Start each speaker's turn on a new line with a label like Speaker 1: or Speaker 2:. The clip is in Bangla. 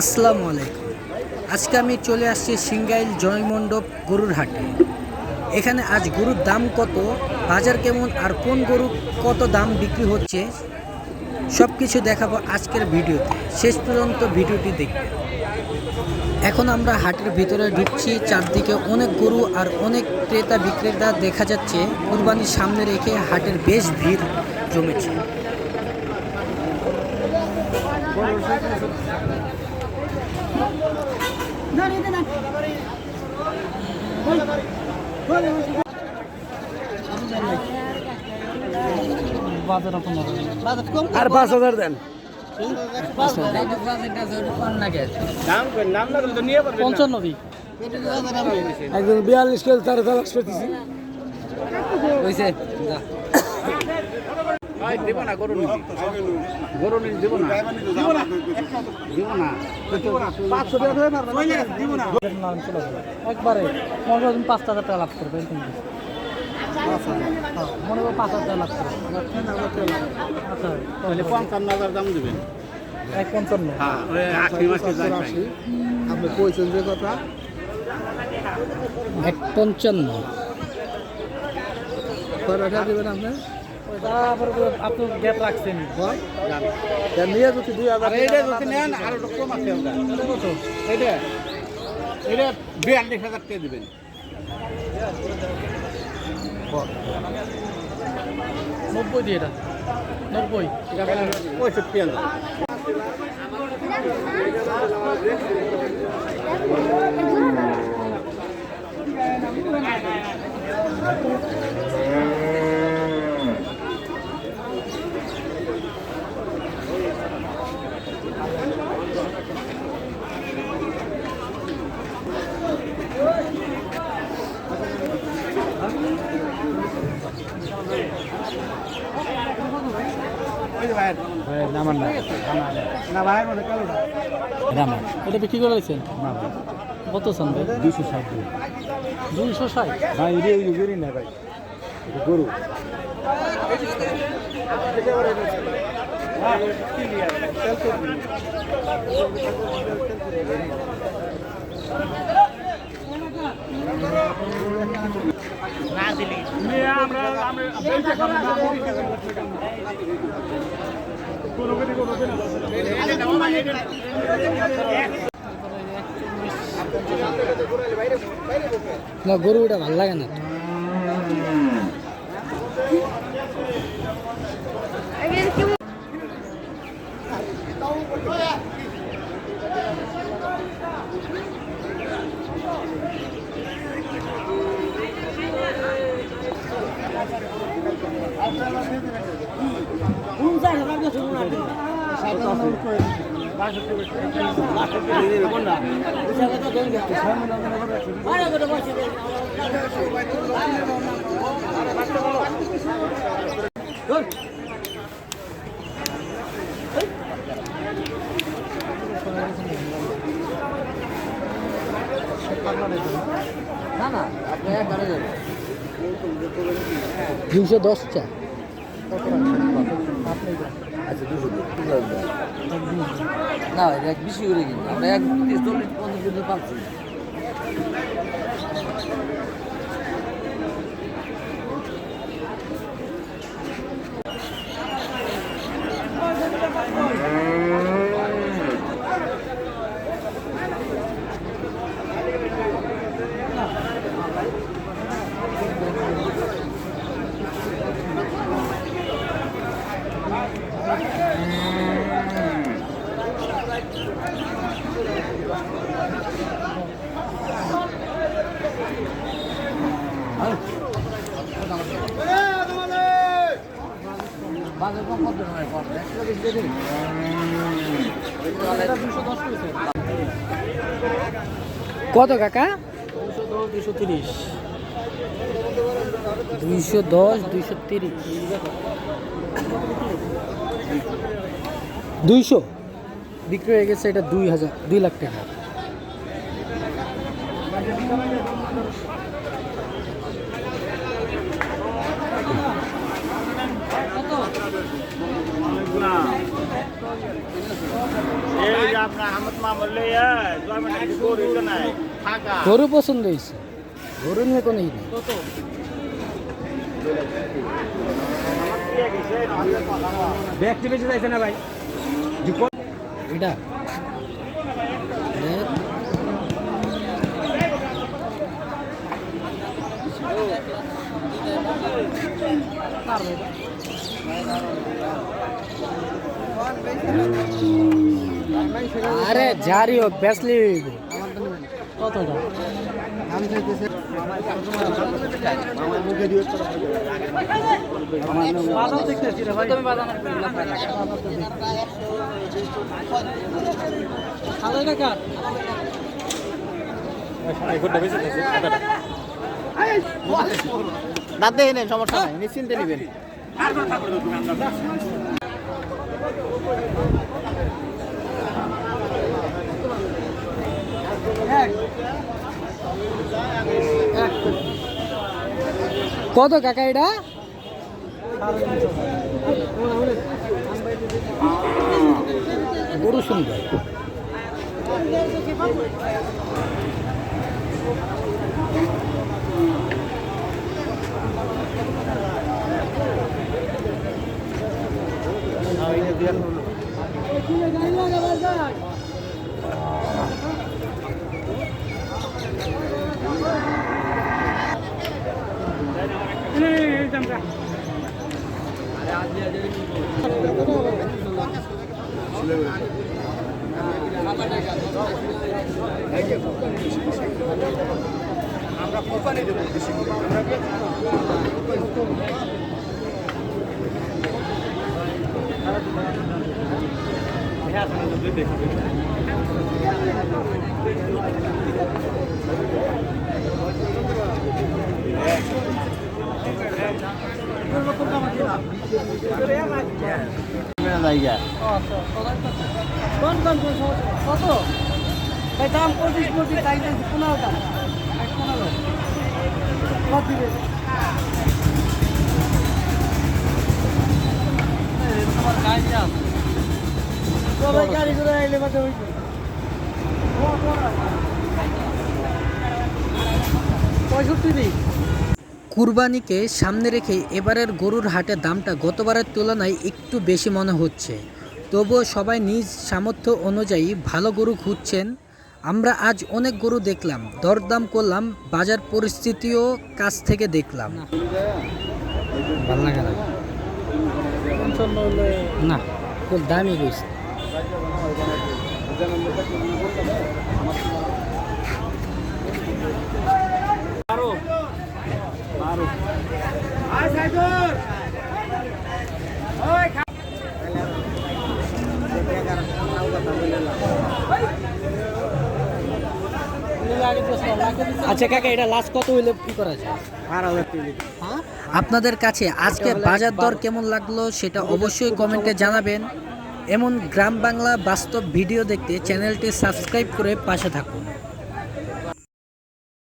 Speaker 1: আসসালামু আলাইকুম। আজকে আমি চলে আসছি সিংগাইল জয়মণ্ডপ গরুর হাটে। এখানে আজ গরুর দাম কত, বাজার কেমন আর কোন গরু কত দাম বিক্রি হচ্ছে সব কিছু দেখাবো আজকের ভিডিওতে। শেষ পর্যন্ত ভিডিওটি দেখবেন। এখন আমরা হাটের ভিতরে ঢুকছি। চারদিকে অনেক গরু আর অনেক ক্রেতা বিক্রেতা দেখা যাচ্ছে। কুরবানির সামনে রেখে হাটের বেশ ভিড় জমেছে।
Speaker 2: আর 5,000 দেন।
Speaker 1: 55
Speaker 2: একদম 42 কেজি তার তালাশ করতেছি।
Speaker 1: একবারে মনে করেন 5,000 টাকা লাভ করবে, মনে করো 5,000 টাকা লাভ করবে। আচ্ছা, তাহলে
Speaker 3: 55,000 দাম দেবেন।
Speaker 1: 55।
Speaker 2: আপনি কইছেন যে কথা
Speaker 1: 55
Speaker 2: কয়টা দিবেন আপনি?
Speaker 1: আপনি গ্যাপ রাখছেন
Speaker 2: নিয়ে যদি 2,000
Speaker 3: এটা যদি নেন আরো একটু কম আছে আমরা।
Speaker 1: কত?
Speaker 3: এটা 42,000 টাকা দিবেন।
Speaker 1: 90 দিয়ে এটা 90।
Speaker 3: এটা 65,000।
Speaker 1: এটা বিক্রি করে দিয়েছেন কত চান ভাই?
Speaker 2: 260
Speaker 1: 260।
Speaker 2: ভাই গরু না ভাই, গরু
Speaker 1: না, গরুটা ভালো লাগে না। না না, আপনি একবারে যাবেন 210 চা।
Speaker 2: আচ্ছা 200
Speaker 1: না, এক বেশি করে কিন্তু আমরা 140-50 কিন্তু পাচ্ছি। কত কাকা? 210, 230, 200 বিক্রি হয়ে গেছে। এটা 2 লাখ টাকা।
Speaker 3: এই আপনার আহমদ মামুল লইয়া জয়মান গরু তো নাই ফাঁকা
Speaker 1: গরু পছন্দ হয়েছে, গরু নিয়ে কোনো ই নেই।
Speaker 3: ব্যক্তি বেশি যাইছে না ভাই
Speaker 1: এটা দেখ। আরে জারি হোক বেসলি কতটা
Speaker 3: দাঁত দেখে নেন, সমস্যা নাই, নিশ্চিন্তে নেবেন।
Speaker 1: কত কাকা এটা? গরু সুন্দর। কত দাম? 25 চাইছেন 15 টাকা। 15 কত দিবে? তোমার গাড়ি আছে, সবাই গাড়ি করে আইলে বাদে হইছে। কুরবানিকে সামনে রেখে এবারের গরুর হাটে দামটা গতবারের তুলনায় একটু বেশি মনে হচ্ছে, তবুও সবাই নিজ সামর্থ্য অনুযায়ী ভালো গরু খুঁজছেন। আমরা আজ অনেক গরু দেখলাম, দরদাম করলাম, বাজার পরিস্থিতিও কাছ থেকে দেখলাম। ভালো লাগে না, না খুব দামি গেছে। আচ্ছা কাকা, এটা লাস্ট কত হইলে কি করা যায়? আপনাদের কাছে আজকে বাজার দর কেমন লাগলো সেটা অবশ্যই কমেন্টে জানাবেন। এমন গ্রাম বাংলা বাস্তব ভিডিও দেখতে চ্যানেলটি সাবস্ক্রাইব করে পাশে থাকুন।